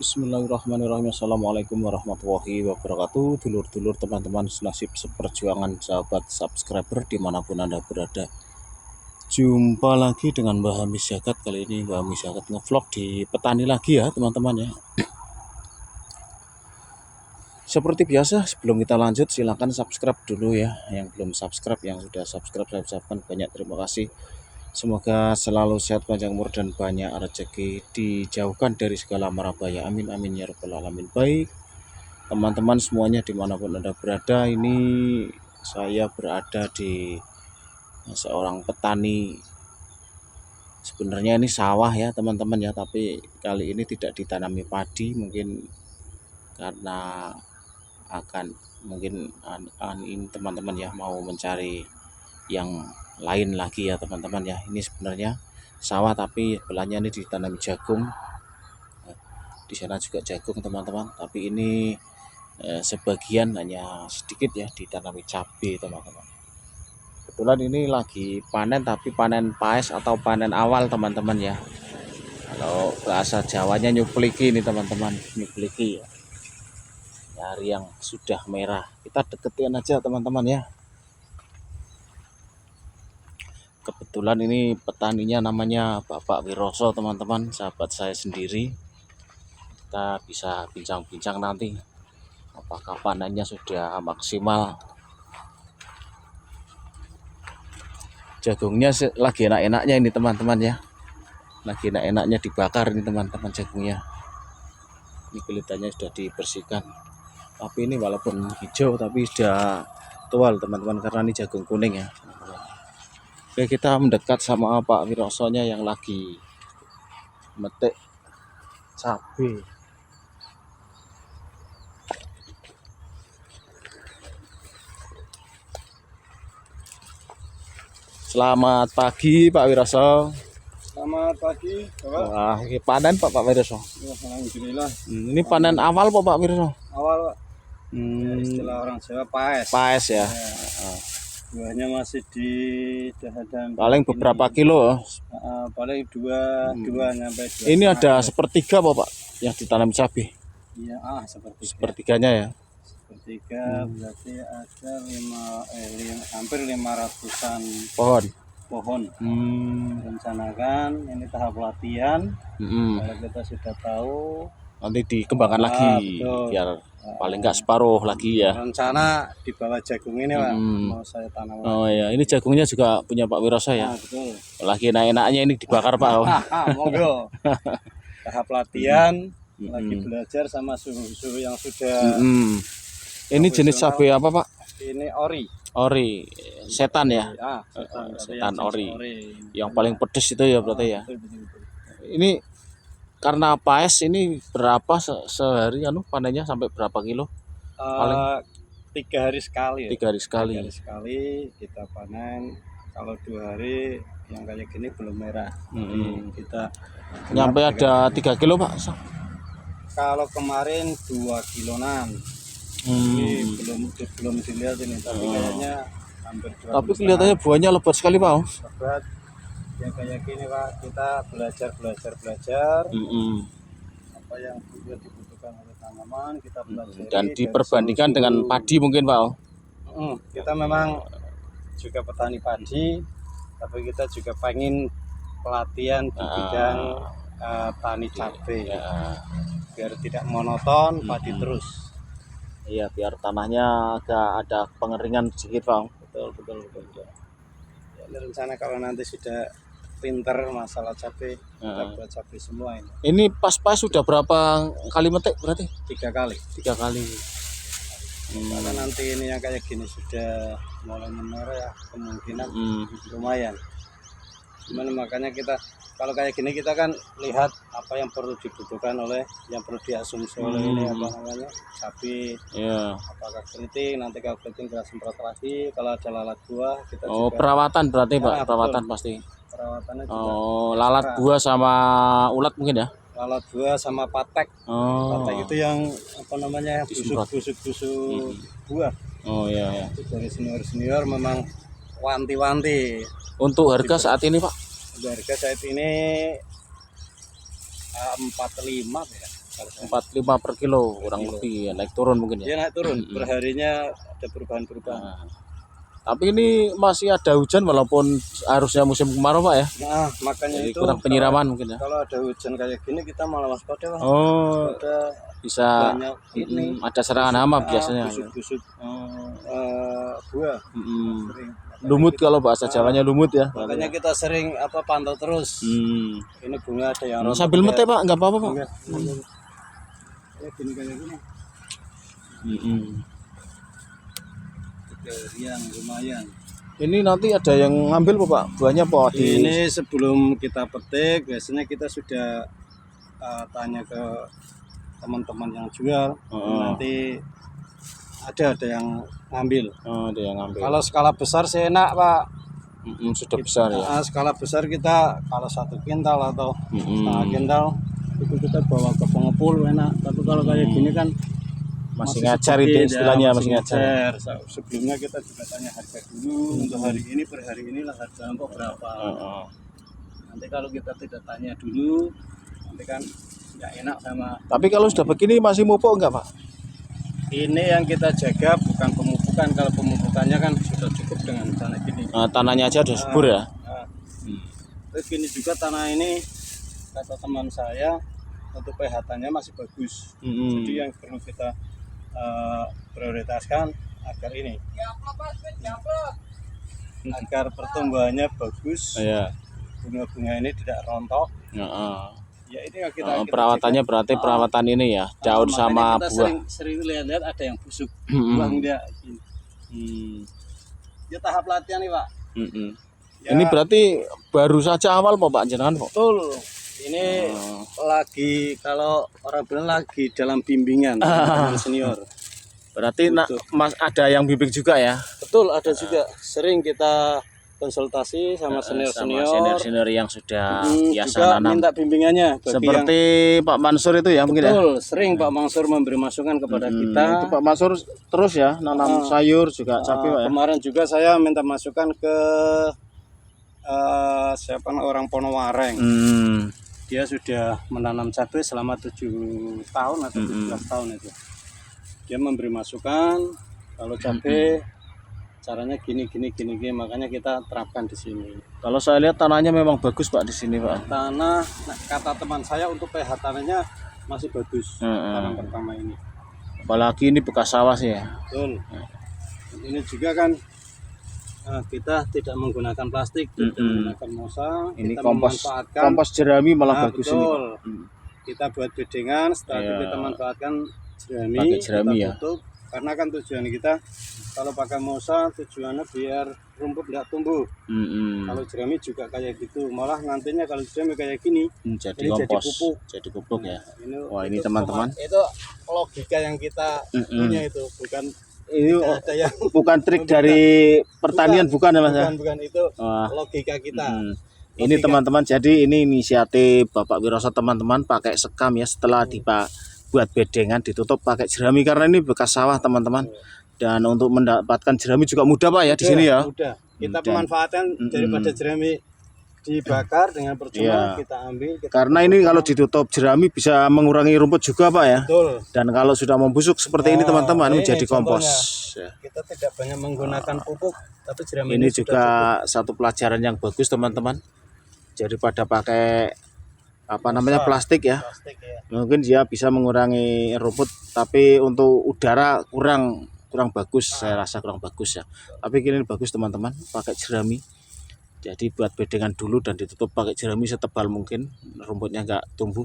Bismillahirrahmanirrahim. Assalamualaikum warahmatullahi wabarakatuh. Dulur-dulur, teman-teman senasib seperjuangan, sahabat subscriber dimanapun Anda berada. Jumpa lagi dengan Mbah Hamis Jagat. Kali ini Mbah Hamis Jagat ngevlog di petani lagi ya teman-teman ya. Seperti biasa, sebelum kita lanjut silahkan subscribe dulu ya. Yang belum subscribe, yang sudah subscribe saya ucapkan banyak terima kasih. Semoga selalu sehat, panjang umur, dan banyak rezeki, dijauhkan dari segala mara bahaya. Amin amin ya rabbal alamin. Baik teman-teman semuanya dimanapun Anda berada, ini saya berada di seorang petani. Sebenarnya ini sawah ya teman-teman ya, tapi kali ini tidak ditanami padi, mungkin karena ini teman-teman ya mau mencari yang lain lagi ya teman-teman ya. Ini sebenarnya sawah tapi belahnya ini ditanami jagung. Di sana juga jagung teman-teman, tapi ini sebagian hanya sedikit ya ditanami cabai teman-teman. Kebetulan ini lagi panen, tapi panen paes atau panen awal teman-teman ya. Kalau bahasa Jawanya nyupliki ini teman-teman, nyupliki ya. Nyari yang sudah merah. Kita deketin aja teman-teman ya. Kebetulan ini petaninya namanya Bapak Wiroso teman-teman, sahabat saya sendiri. Kita bisa bincang-bincang nanti apakah panennya sudah maksimal. Jagungnya lagi enak-enaknya ini teman-teman ya. Lagi enak-enaknya dibakar ini teman-teman jagungnya. Ini kulitnya sudah dibersihkan. Tapi ini walaupun hijau tapi sudah tual teman-teman, karena ini jagung kuning ya. Oke, kita mendekat sama Pak Wirosonya yang lagi metik cabai. Selamat pagi Pak Wiroso. Selamat pagi, Bapak. Wah, ini panen Pak Wiroso. Alhamdulillah. Ini panen awal Pak Wiroso. Awal ya, istilah orang Jawa paes. Paes ya. Buahnya masih di dahan. Paling beberapa kilo. Paling dua sampai 2. Ini ada sepertiga Pak yang ditanam cabai. Iya, sepertiga. Sepertiganya ya. Sepertiga berarti ada hampir 500-an pohon. Rencanakan ini tahap latihan. Kalau kita sudah tahu nanti dikembangkan lagi betul. Biar paling enggak separuh lagi ya. Rencana di bawah jagung ini Pak, mau saya tanam. Oh ya, ini jagungnya juga punya Pak Wiroso ya. Betul. Lagi enak-enaknya ini dibakar Pak. Monggo. Tahap latihan, lagi belajar sama suhu-suhu yang sudah. Ini jenis cabai apa Pak? Ini ori. Ori, setan ya. Setan ori. Yang paling pedes itu ya berarti ya. Betul. Ini karena paes ini berapa sehari panennya sampai berapa kilo? Paling 3 hari sekali. 3 hari sekali. 3 hari sekali kita panen. Kalau 2 hari yang kayak gini belum merah. Kita nyampe ada 3 kilo Pak. Kalau kemarin 2 kiloan. Ini belum dilihat ini, tapi kayaknya hampir 2. Tapi kelihatannya buahnya lebat sekali Pak. Lebat. Ya kayak gini Pak, kita belajar apa yang juga dibutuhkan oleh tanaman, kita pelajari dan diperbandingkan dengan padi mungkin Pak. Kita memang juga petani padi, tapi kita juga pengen pelatihan di bidang tani cabai biar tidak monoton padi terus. Iya, biar tanahnya agak ada pengeringan sedikit Pak. Betul. Ya, ini rencana kalau nanti sudah pinter masalah cabai, kita buat cabai semua ini. Ini pas-pas sudah berapa kali metik berarti? 3 kali. 3 kali. Karena nanti ini yang kayak gini sudah mulai memerah ya, kemungkinan lumayan. Cuman makanya kita kalau kayak gini kita kan lihat apa yang perlu dibutuhkan oleh yang perlu diasumsi oleh ini apa namanya cabai. Iya. Apakah keriting, nanti kalau keriting kita semprot lagi, kalau ada lalat buah kita juga perawatan berarti Pak, perawatan betul. Pasti. Perawatannya juga. Lalat buah sama ulat mungkin ya? Lalat buah sama patek. Patek itu yang apa namanya busuk buah. Oh iya. Itu dari senior memang wanti-wanti. Untuk harga saat ini Pak? Harga saat ini 45 ya. 45 per kilo kurang lebih ya, naik turun mungkin ya. Dia naik turun, perharinya ada perubahan-perubahan. Nah, tapi ini masih ada hujan walaupun harusnya musim kemarau Pak ya. Nah, makanya Jadi itu kurang penyiraman mungkin ya. kalau ada hujan kayak gini kita malah waspada, Pak. Oh, Ada bisa banyak ini ada serangan hama biasanya. busuk-busuk Oh. buah. Sering. Lumut kalau bahasa Jawanya lumut ya. Makanya kita sering pantau terus. Ini bunga ada yang rontok. Sambil mete Pak, nggak apa-apa Pak. Ya gini kayak gini. Yang lumayan. Ini nanti ada yang ngambil Pak buahnya Pak di. Ini sebelum kita petik biasanya kita sudah tanya ke teman-teman yang jual. Nanti ada yang ngambil. Ada yang ngambil. Kalau skala besar sih enak Pak. Sudah besar ya. Skala besar kita kalau 1 kintal atau setengah kintal itu kita bawa ke pengepul enak. Tapi kalau kayak gini kan masih ngajar itu istilahnya, masih ngajar. Sebelumnya kita juga tanya harga dulu untuk hari ini, per hari inilah harga kok berapa. Nanti kalau kita tidak tanya dulu nanti kan nggak enak sama. Tapi kalau sudah begini masih mupuk enggak Pak? Ini yang kita jaga bukan pemupukan. Kalau pemupukannya kan sudah cukup dengan tanah gini. Tanahnya aja sudah subur ya. Terus gini juga tanah ini kata teman saya untuk pH-nya masih bagus. Jadi yang perlu kita prioritaskan agar ini, agar pertumbuhannya bagus. Bunga-bunga ini tidak rontok. Ya ini yang kita perawatannya jaga. Berarti perawatan ini ya, daun sama kita buah. Sering lihat ada yang busuk, buah dia. Ya tahap latihan nih Pak. Ya. Ini berarti baru saja awal Pak jenengan Pak. Betul. Ini lagi kalau orang bilang lagi dalam bimbingan senior. Berarti Mas ada yang bimbing juga ya? Betul, ada juga. Sering kita konsultasi sama senior yang sudah biasa juga nanam. Minta bimbingannya seperti Pak Mansur itu ya. Betul, mungkin ya. Sering Pak Mansur memberi masukan kepada kita. Itu Pak Mansur terus ya nanam sayur juga cabai Pak ya. Kemarin juga saya minta masukan ke siapa orang Ponowareng. Dia sudah menanam cabai selama 7 tahun atau 17 tahun itu. Dia memberi masukan kalau cabai caranya gini, makanya kita terapkan di sini. Kalau saya lihat tanahnya memang bagus Pak di sini Pak. Tanah, kata teman saya untuk pH tanahnya masih bagus. Tanam pertama ini. Apalagi ini bekas sawah sih ya. Betul. Ini juga kan kita tidak menggunakan plastik, tidak menggunakan mosa. Ini kita kompos jerami malah bagus betul. Ini. Kita buat bedengan, setelah itu kita manfaatkan jerami, kita tutup. Karena kan tujuan kita kalau pakai mosa tujuannya biar rumput nggak tumbuh. Kalau jerami juga kayak gitu, malah nantinya kalau jerami kayak gini jadi kompos, jadi pupuk ya. Wah ini teman-teman. Itu logika yang kita punya itu, bukan ini bukan trik dari pertanian bukan ya Mas ya? Bukan itu logika kita. Ini teman-teman, jadi ini inisiatif Bapak Wiroso teman-teman pakai sekam ya, setelah buat bedengan ditutup pakai jerami karena ini bekas sawah teman-teman. Dan untuk mendapatkan jerami juga mudah Pak ya di sini ya. Mudah. Kita pemanfaatan daripada jerami dibakar dengan percuma kita ambil. Karena ini kalau ditutup jerami bisa mengurangi rumput juga Pak ya. Betul. Dan kalau sudah membusuk seperti ini teman-teman menjadi kompos. Kita tidak banyak menggunakan pupuk, tapi jerami ini juga satu pelajaran yang bagus teman-teman. Daripada pakai plastik ya. Mungkin dia bisa mengurangi rumput, tapi untuk udara kurang bagus. Saya rasa kurang bagus ya. Tapi ini bagus teman-teman, pakai jerami. Jadi buat bedengan dulu dan ditutup pakai jerami setebal mungkin, rumputnya nggak tumbuh.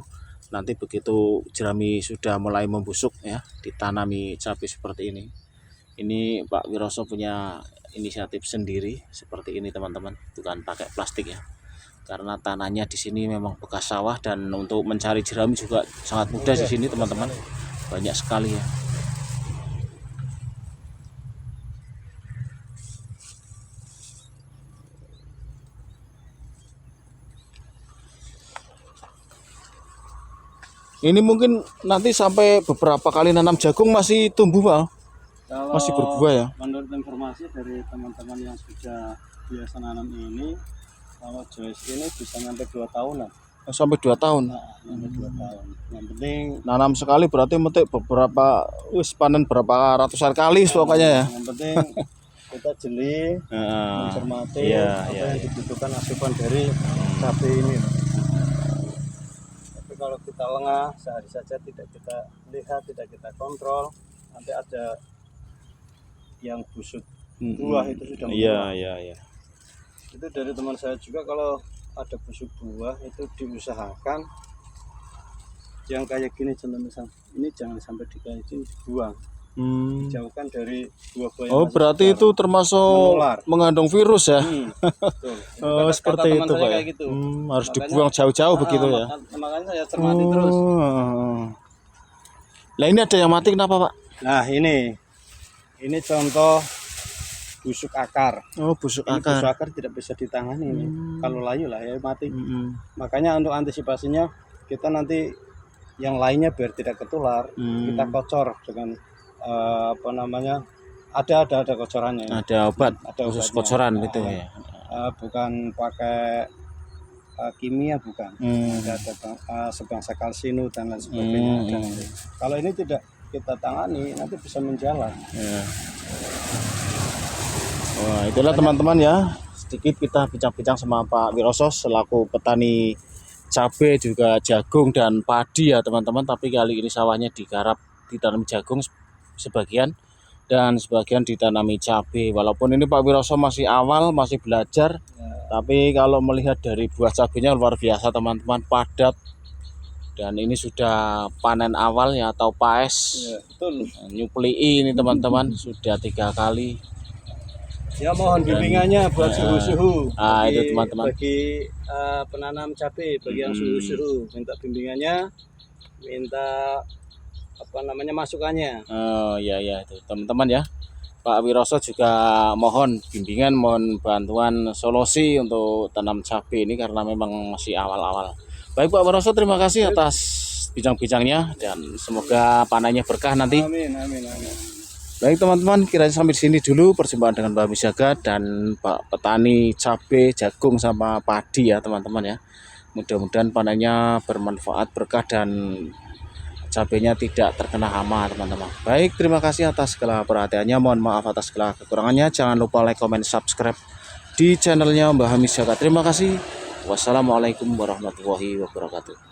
Nanti begitu jerami sudah mulai membusuk ya, ditanami cabai seperti ini. Ini Pak Wiroso punya inisiatif sendiri seperti ini teman-teman, bukan pakai plastik ya. Karena tanahnya di sini memang bekas sawah dan untuk mencari jerami juga sangat mudah di sini teman-teman. Banyak sekali ya. Ini mungkin nanti sampai beberapa kali nanam jagung masih tumbuh Pak? Masih berbuah ya? Menurut informasi dari teman-teman yang sudah biasa nanam ini, kalau Joyce ini bisa sampai 2 tahunan. Sampai 2 tahun. Nah, sampai 2 tahun. Yang penting Nanam sekali berarti metik beberapa, panen berapa ratusan kali pokoknya ya. yang penting kita jeli, mencermati apa yang dibutuhkan asupan dari cabai ini. Tapi kalau kita lengah, sehari saja tidak kita lihat, tidak kita kontrol, nanti ada yang busuk buah itu sudah menguap. Iya. Itu dari teman saya juga, kalau ada busuk buah itu diusahakan yang kayak gini, contohnya ini jangan sampai dikaitkan, dibuang, dijauhkan dari buah-buah yang berarti itu termasuk menular, mengandung virus ya. betul. Seperti itu Pak ya. Gitu. Harus dibuang jauh-jauh begitu ya. Makanya saya cermati terus. Nah ini ada yang mati kenapa Pak? Nah ini contoh busuk akar. Busuk ini akar. Busuk akar tidak bisa ditangani ini. Kalau layu lah ya mati. Makanya untuk antisipasinya kita nanti yang lainnya biar tidak ketular, kita kocor dengan apa namanya, ada kocorannya. Ada obat, ada khusus kocoran gitu ya. Bukan pakai kimia, bukan. Ada sebangsa kalsinu dan lain sebagainya. Kalau ini tidak kita tangani nanti bisa menjalar. Wah, itulah teman-teman ya, sedikit kita bincang-bincang sama Pak Wiroso selaku petani cabai juga jagung dan padi ya teman-teman. Tapi kali ini sawahnya digarap ditanami jagung sebagian dan sebagian ditanami cabai. Walaupun ini Pak Wiroso masih awal, masih belajar, tapi kalau melihat dari buah cabainya luar biasa teman-teman, padat. Dan ini sudah panen awal ya, atau paes. Betul. Nyuplii ini teman-teman, sudah 3 kali. Ya mohon bimbingannya buat suhu-suhu. Itu teman-teman. Bagi penanam cabai, bagi yang suhu-suhu, minta bimbingannya, minta apa namanya masukannya. Iya itu teman-teman ya. Pak Wiroso juga mohon bimbingan, mohon bantuan solusi untuk tanam cabai ini karena memang masih awal-awal. Baik Pak Wiroso, terima kasih atas bincang-bincangnya dan semoga panennya berkah nanti. Amin. Baik teman-teman, kiranya sampai di sini dulu perjumpaan dengan Pak Misjaga dan Pak petani cabai, jagung sama padi ya teman-teman ya. Mudah-mudahan panennya bermanfaat, berkah dan cabainya tidak terkena hama teman-teman. Baik, terima kasih atas segala perhatiannya. Mohon maaf atas segala kekurangannya. Jangan lupa like, comment, subscribe di channelnya Mbah Misjaga. Terima kasih. Wassalamualaikum warahmatullahi wabarakatuh.